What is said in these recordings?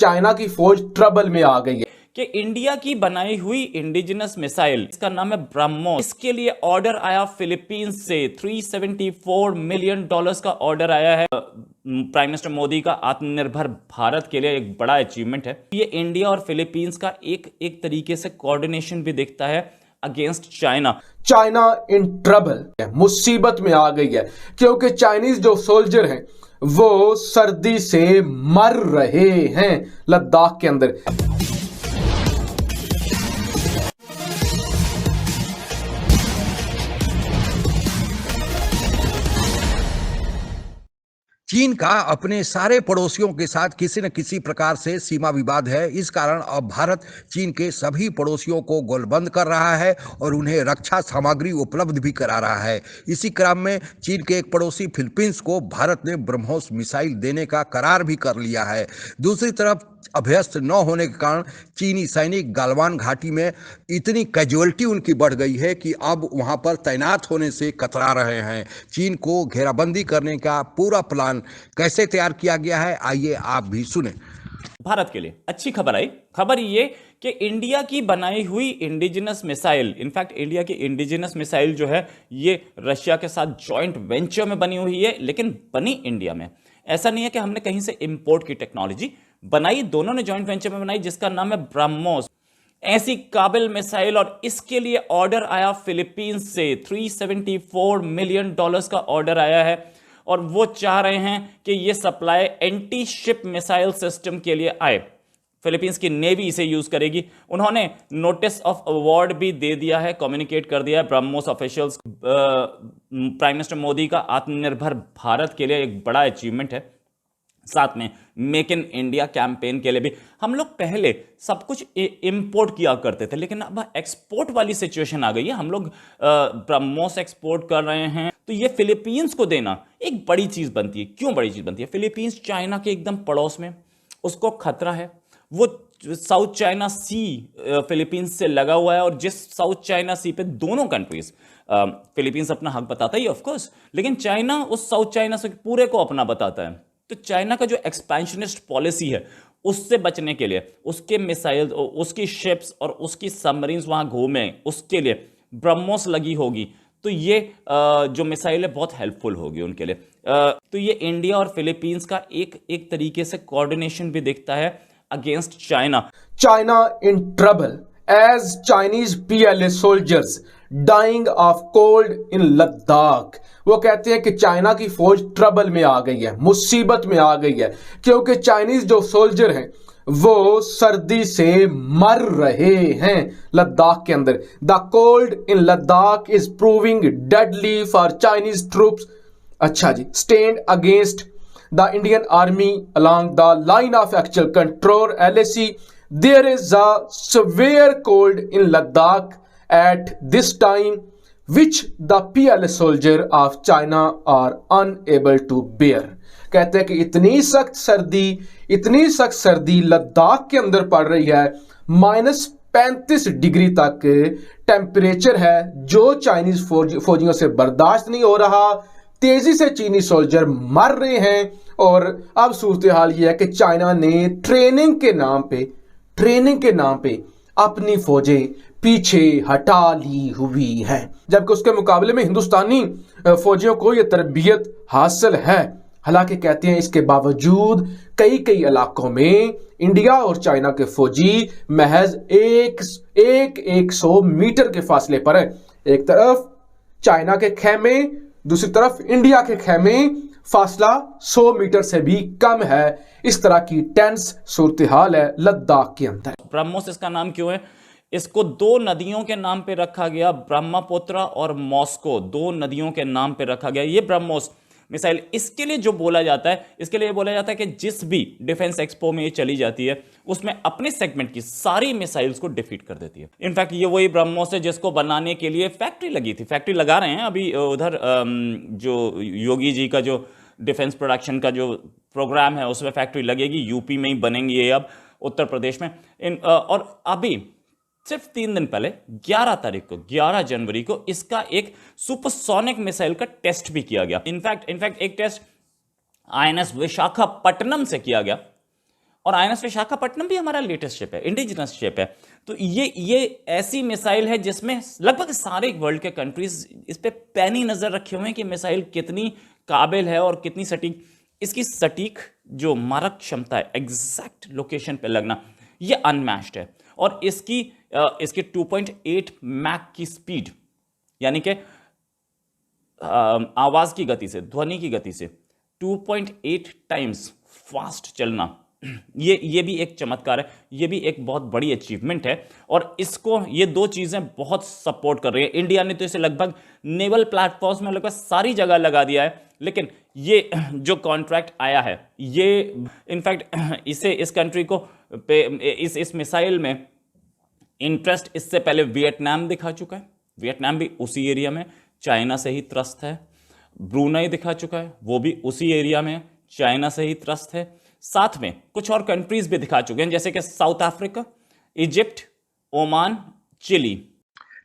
China की फौज trouble में आ गई है कि इंडिया की बनाई हुई इंडिजिनस मिसाइल, इसका नाम है ब्रह्मोस, इसके लिए ऑर्डर आया फिलीपींस से। $374 मिलियन का ऑर्डर आया है। प्राइम मिनिस्टर मोदी का आत्मनिर्भर भारत के लिए एक बड़ा अचीवमेंट है। ये इंडिया और फिलीपींस का एक तरीके से कोऑर्डिनेशन भी दिखता है against China. China in trouble है, मुसीबत में आ गई है, क्योंकि चाइनीज जो सोल्जर हैं वो सर्दी से मर रहे हैं लद्दाख के अंदर। चीन का अपने सारे पड़ोसियों के साथ किसी न किसी प्रकार से सीमा विवाद है। इस कारण अब भारत चीन के सभी पड़ोसियों को गोलबंद कर रहा है और उन्हें रक्षा सामग्री उपलब्ध भी करा रहा है। इसी क्रम में चीन के एक पड़ोसी फिलीपींस को भारत ने ब्रह्मोस मिसाइल देने का करार भी कर लिया है। दूसरी तरफ अभ्यस्त न होने के कारण चीनी सैनिक गालवान घाटी में इतनी कैजुअलिटी उनकी बढ़ गई है कि अब वहां पर तैनात होने से कतरा रहे हैं। चीन को घेराबंदी करने का पूरा प्लान कैसे तैयार किया गया है, आइए आप भी सुने। भारत के लिए अच्छी खबर आई। खबर ये कि इंडिया की बनाई हुई इंडिजिनस मिसाइल, इनफैक्ट इंडिया की इंडिजिनस मिसाइल जो है ये रशिया के साथ जॉइंट वेंचर में बनी हुई है, लेकिन बनी इंडिया में। ऐसा नहीं है कि हमने कहीं से इंपोर्ट की टेक्नोलॉजी बनाई, दोनों ने जॉइंट वेंचर में बनाई, जिसका नाम है ब्रह्मोस। ऐसी काबिल मिसाइल, और इसके लिए ऑर्डर आया फिलीपींस से। $374 मिलियन का ऑर्डर आया है और वो चाह रहे हैं कि ये supply anti ship missile system के लिए आए। फिलीपींस की नेवी इसे यूज करेगी। उन्होंने नोटिस ऑफ अवार्ड भी दे दिया है, कम्युनिकेट कर दिया है BrahMos officials. Prime minister Modi का आत्मनिर्भर भारत के लिए एक बड़ा अचीवमेंट है। साथ में मेक इन इंडिया कैंपेन के लिए भी हम लोग पहले सब कुछ इंपोर्ट किया करते थे, लेकिन अब एक्सपोर्ट वाली सिचुएशन आ गई है। हम लोग ब्रह्मोस एक्सपोर्ट कर रहे हैं, तो ये फिलीपींस को देना एक बड़ी चीज बनती है। क्यों बड़ी चीज बनती है? फिलीपींस चाइना के एकदम पड़ोस में, उसको खतरा है। वो साउथ चाइना सी फिलीपींस से लगा हुआ है, और जिस साउथ चाइना सी पे दोनों कंट्रीज, फिलीपींस अपना हक बताता ही ऑफ कोर्स, लेकिन चाइना उस साउथ चाइना से पूरे को अपना बताता है। तो चाइना का जो एक्सपेंशनिस्ट पॉलिसी है, उससे बचने के लिए उसके मिसाइल, उसकी शिप्स और उसकी सबमरीन्स वहां घूमे, उसके लिए ब्रह्मोस लगी होगी। तो ये जो मिसाइल है बहुत हेल्पफुल होगी उनके लिए। तो ये इंडिया और फिलीपींस का एक तरीके से कोऑर्डिनेशन भी दिखता है against China. China in trouble as Chinese PLA soldiers dying of cold in Ladakh. वो कहते हैं कि चाइना की फौज ट्रबल में आ गई है, मुसीबत में आ गई है, क्योंकि चाइनीज जो सोल्जर हैं वो सर्दी से मर रहे हैं लद्दाख के अंदर। The cold in Ladakh is proving deadly for Chinese troops. अच्छा जी, stand against the Indian army along the line of actual control LAC. There is a severe cold in Ladakh at this time, which the PLA soldier of China are unable to bear. कहते हैं कि इतनी सख्त सर्दी लद्दाख के अंदर पड़ रही है। -35 डिग्री तक टेम्परेचर है, जो चाइनीज फौजियों से बर्दाश्त नहीं हो रहा। तेजी से चीनी सोल्जर मर रहे हैं, और अब सूरत हाल यह है कि चाइना ने ट्रेनिंग के नाम पे अपनी फौजें पीछे हटा ली हुई हैं, जबकि उसके मुकाबले में हिंदुस्तानी फौजियों को यह तरबियत हासिल है। हालांकि कहते हैं इसके बावजूद कई इलाकों में इंडिया और चाइना के फौजी महज 100 मीटर के फासले पर है। एक तरफ चाइना के खेमे, दूसरी तरफ इंडिया के खेमे, फासला 100 मीटर से भी कम है। इस तरह की टेंस सूरत हाल है लद्दाख के अंदर। ब्रह्मोस इसका नाम क्यों है? इसको दो नदियों के नाम पे रखा गया, ब्रह्मपुत्र और मॉस्को, दो नदियों के नाम पे रखा गया ये ब्रह्मोस मिसाइल। इसके लिए जो बोला जाता है, इसके लिए बोला जाता है कि जिस भी डिफेंस एक्सपो में ये चली जाती है, उसमें अपने सेगमेंट की सारी मिसाइल्स को डिफीट कर देती है। इनफैक्ट ये वही ब्रह्मोस है जिसको बनाने के लिए फैक्ट्री लगी थी, फैक्ट्री लगा रहे हैं अभी उधर। जो योगी जी का जो डिफेंस प्रोडक्शन का जो प्रोग्राम है, उसमें फैक्ट्री लगेगी, यूपी में ही बनेंगी ये, अब उत्तर प्रदेश में। और अभी सिर्फ 3 दिन पहले 11 जनवरी को इसका एक सुपरसोनिक मिसाइल का टेस्ट भी किया गया। इनफैक्ट एक टेस्ट INS विशाखापट्टनम से किया गया, और आईएनएस विशाखापट्टनम भी हमारा लेटेस्ट शिप है, इंडिजिनस शिप है। तो ये ऐसी मिसाइल है जिसमें लगभग सारे वर्ल्ड के कंट्रीज इस पे पैनी नजर रखे हुए हैं कि मिसाइल कितनी काबिल है और कितनी सटीक। इसकी सटीक जो मारक क्षमता है, एग्जैक्ट लोकेशन पे लगना, ये अनमैच्ड है। और इसकी 2.8 मैक की स्पीड, यानी कि आवाज की गति से, ध्वनि की गति से 2.8 टाइम्स फास्ट चलना, ये भी एक चमत्कार है, ये भी एक बहुत बड़ी अचीवमेंट है। और इसको ये दो चीजें बहुत सपोर्ट कर रही है। इंडिया ने तो इसे लगभग नेवल प्लेटफॉर्म्स में लगभग सारी जगह लगा दिया है, लेकिन ये जो कॉन्ट्रैक्ट आया है, ये इनफैक्ट इस कंट्री को इस मिसाइल में इंटरेस्ट इससे पहले वियतनाम दिखा चुका है। वियतनाम भी उसी एरिया में चाइना से ही त्रस्त है। ब्रूनेई दिखा चुका है, वो भी उसी एरिया में चाइना से ही त्रस्त है। साथ में कुछ और कंट्रीज भी दिखा चुके हैं, जैसे कि South Africa, Egypt, Oman, Chile.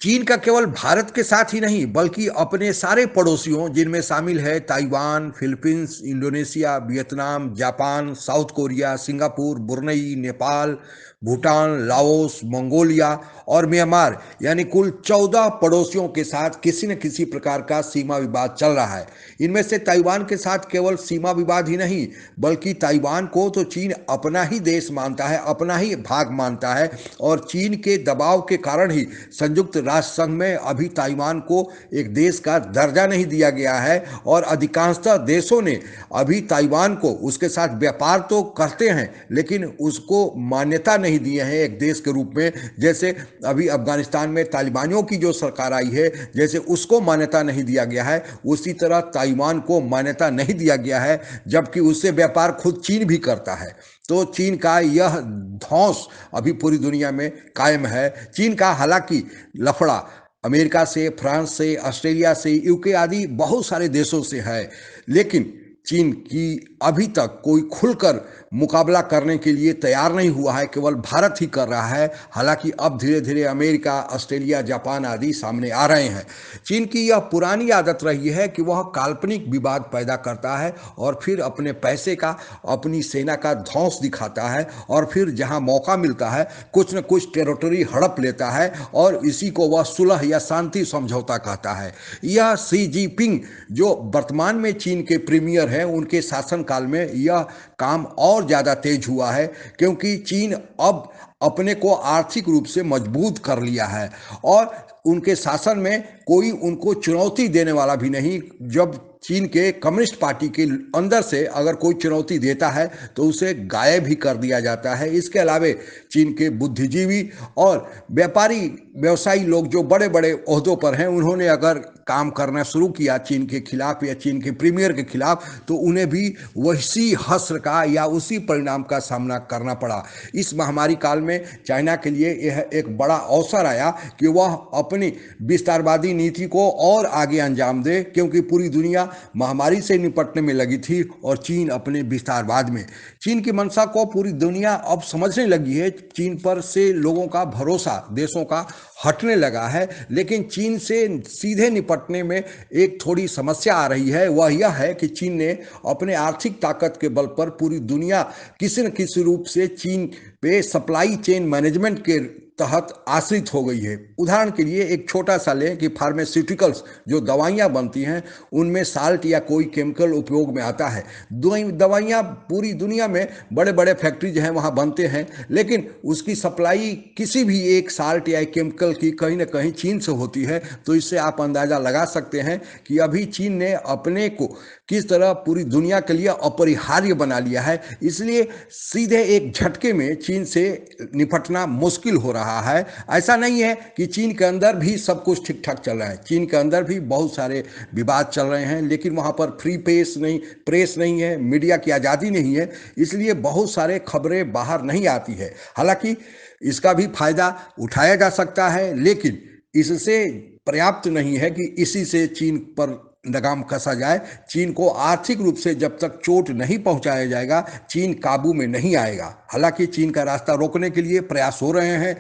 चीन का केवल भारत के साथ ही नहीं बल्कि अपने सारे पड़ोसियों, जिनमें शामिल है Taiwan, Philippines, Indonesia, Vietnam, Japan, south Korea, Singapore, Brunei, Nepal, Bhutan, Laos, Mongolia और म्यांमार, यानी कुल 14 पड़ोसियों के साथ किसी न किसी प्रकार का सीमा विवाद चल रहा है। इनमें से ताइवान के साथ केवल सीमा विवाद ही नहीं बल्कि ताइवान को तो चीन अपना ही देश मानता है, अपना ही भाग मानता है। और चीन के दबाव के कारण ही संयुक्त राष्ट्र संघ में अभी ताइवान को एक देश का दर्जा नहीं दिया गया है। और अधिकांशतः देशों ने अभी ताइवान को, उसके साथ व्यापार तो करते हैं लेकिन उसको मान्यता नहीं दिए हैं एक देश के रूप में। जैसे अभी अफगानिस्तान में तालिबानियों की जो सरकार आई है, जैसे उसको मान्यता नहीं दिया गया है, उसी तरह ताइवान को मान्यता नहीं दिया गया है, जबकि उससे व्यापार खुद चीन भी करता है। तो चीन का यह धौंस अभी पूरी दुनिया में कायम है। चीन का हालांकि लफड़ा अमेरिका से, फ्रांस से, ऑस्ट्रेलिया से, यूके आदि बहुत सारे देशों से है, लेकिन चीन की अभी तक कोई खुलकर मुकाबला करने के लिए तैयार नहीं हुआ है, केवल भारत ही कर रहा है। हालांकि अब धीरे धीरे अमेरिका, ऑस्ट्रेलिया, जापान आदि सामने आ रहे हैं। चीन की यह पुरानी आदत रही है कि वह काल्पनिक विवाद पैदा करता है और फिर अपने पैसे का, अपनी सेना का ध्वंस दिखाता है और फिर जहां मौका मिलता है कुछ न कुछ टेरिटरी हड़प लेता है और इसी को वह सुलह या शांति समझौता कहता है। यह शी जिनपिंग जो वर्तमान में चीन के प्रीमियर हैं, उनके शासनकाल में यह काम और ज़्यादा तेज हुआ है, क्योंकि चीन अब अपने को आर्थिक रूप से मजबूत कर लिया है और उनके शासन में कोई उनको चुनौती देने वाला भी नहीं। जब चीन के कम्युनिस्ट पार्टी के अंदर से अगर कोई चुनौती देता है तो उसे गायब ही कर दिया जाता है। इसके अलावे चीन के बुद्धिजीवी और व्यापारी, व्यवसायी लोग जो बड़े बड़े ओहदों पर हैं, उन्होंने अगर काम करना शुरू किया चीन के खिलाफ या चीन के प्रीमियर के खिलाफ, तो उन्हें भी वैसी हश्र का या उसी परिणाम का सामना करना पड़ा। इस महामारी काल में चाइना के लिए यह एक बड़ा अवसर आया कि वह अपनी विस्तारवादी नीति को और आगे अंजाम दे, क्योंकि पूरी दुनिया महामारी से निपटने में लगी थी और चीन अपने विस्तारवाद में। चीन की मंशा को पूरी दुनिया अब समझने लगी है। चीन पर से लोगों का भरोसा देशों का हटने लगा है, लेकिन चीन से सीधे निपटने में एक थोड़ी समस्या आ रही है। वह यह है कि चीन ने अपने आर्थिक ताकत के बल पर पूरी दुनिया किसी न किसी रूप से चीन पे सप्लाई चेन मैनेजमेंट के तहत आश्रित हो गई है। उदाहरण के लिए एक छोटा सा लें कि फार्मास्यूटिकल्स जो दवाइयाँ बनती हैं, उनमें साल्ट या कोई केमिकल उपयोग में आता है। दवाइयाँ पूरी दुनिया में बड़े बड़े फैक्ट्री जो हैं वहाँ बनते हैं, लेकिन उसकी सप्लाई किसी भी एक साल्ट या एक केमिकल की कहीं ना कहीं चीन से होती है। तो इससे आप अंदाज़ा लगा सकते हैं कि अभी चीन ने अपने को किस तरह पूरी दुनिया के लिए अपरिहार्य बना लिया है। इसलिए सीधे एक झटके में चीन से निपटना मुश्किल हो रहा है। ऐसा नहीं है कि चीन के अंदर भी सब कुछ ठीक ठाक चल रहा है, चीन के अंदर भी बहुत सारे विवाद चल रहे हैं, लेकिन वहाँ पर फ्री प्रेस नहीं है, मीडिया की आज़ादी नहीं है, इसलिए बहुत सारे खबरें बाहर नहीं आती है। हालांकि इसका भी फायदा उठाया जा सकता है, लेकिन इससे पर्याप्त नहीं है कि इसी से चीन पर लगाम कसा जाए। चीन को आर्थिक रूप से जब तक चोट नहीं पहुंचाया जाएगा, चीन काबू में नहीं आएगा। हालांकि चीन का रास्ता रोकने के लिए प्रयास हो रहे हैं।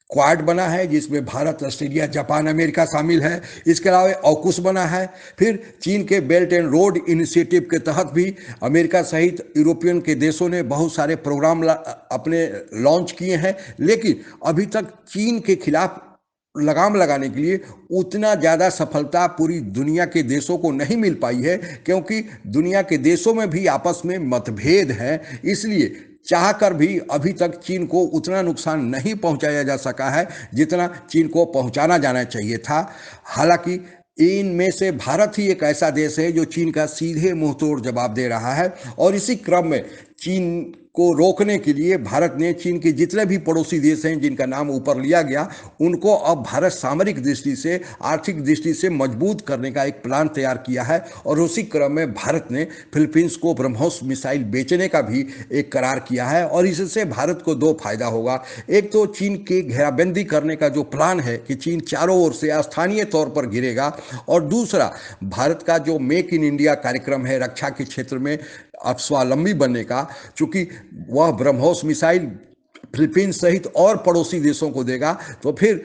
क्वाड बना है जिसमें भारत, ऑस्ट्रेलिया, जापान, अमेरिका शामिल है। इसके अलावा ऑकुस बना है। फिर चीन के बेल्ट एंड रोड इनिशिएटिव के तहत भी अमेरिका सहित यूरोपियन के देशों ने बहुत सारे प्रोग्राम अपने लॉन्च किए हैं, लेकिन अभी तक चीन के खिलाफ लगाम लगाने के लिए उतना ज़्यादा सफलता पूरी दुनिया के देशों को नहीं मिल पाई है, क्योंकि दुनिया के देशों में भी आपस में मतभेद हैं। इसलिए चाहकर भी अभी तक चीन को उतना नुकसान नहीं पहुंचाया जा सका है जितना चीन को पहुंचाना जाना चाहिए था। हालांकि इनमें से भारत ही एक ऐसा देश है जो चीन का सीधे मुंहतोड़ जवाब दे रहा है, और इसी क्रम में चीन को रोकने के लिए भारत ने चीन के जितने भी पड़ोसी देश हैं जिनका नाम ऊपर लिया गया, उनको अब भारत सामरिक दृष्टि से, आर्थिक दृष्टि से मजबूत करने का एक प्लान तैयार किया है। और उसी क्रम में भारत ने फिलीपींस को ब्रह्मोस मिसाइल बेचने का भी एक करार किया है, और इससे भारत को दो फायदा होगा। एक तो चीन की घेराबंदी करने का जो प्लान है कि चीन चारों ओर से स्थानीय तौर पर घिरेगा, और दूसरा भारत का जो मेक इन इंडिया कार्यक्रम है रक्षा के क्षेत्र में स्वावलंबी बनने का, चूंकि वह ब्रह्मोस मिसाइल फिलीपींस सहित और पड़ोसी देशों को देगा, तो फिर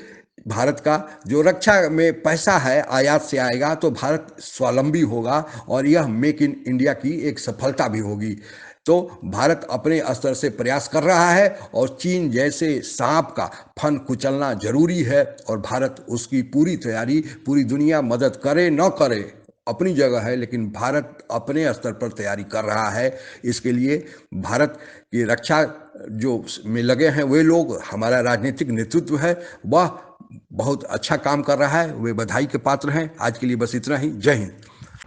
भारत का जो रक्षा में पैसा है आयात से आएगा, तो भारत स्वावलंबी होगा, और यह मेक इन इंडिया की एक सफलता भी होगी। तो भारत अपने स्तर से प्रयास कर रहा है, और चीन जैसे सांप का फन कुचलना जरूरी है, और भारत उसकी पूरी तैयारी, पूरी दुनिया मदद करे न करे अपनी जगह है, लेकिन भारत अपने स्तर पर तैयारी कर रहा है। इसके लिए भारत की रक्षा जो में लगे हैं वे लोग, हमारा राजनीतिक नेतृत्व है वह बहुत अच्छा काम कर रहा है, वे बधाई के पात्र हैं। आज के लिए बस इतना ही। जय हिंद।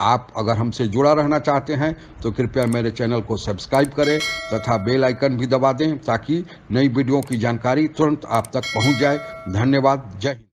आप अगर हमसे जुड़ा रहना चाहते हैं तो कृपया मेरे चैनल को सब्सक्राइब करें तथा बेल आइकन भी दबा दें, ताकि नई वीडियो की जानकारी तुरंत आप तक पहुंच जाए। धन्यवाद। जय हिंद।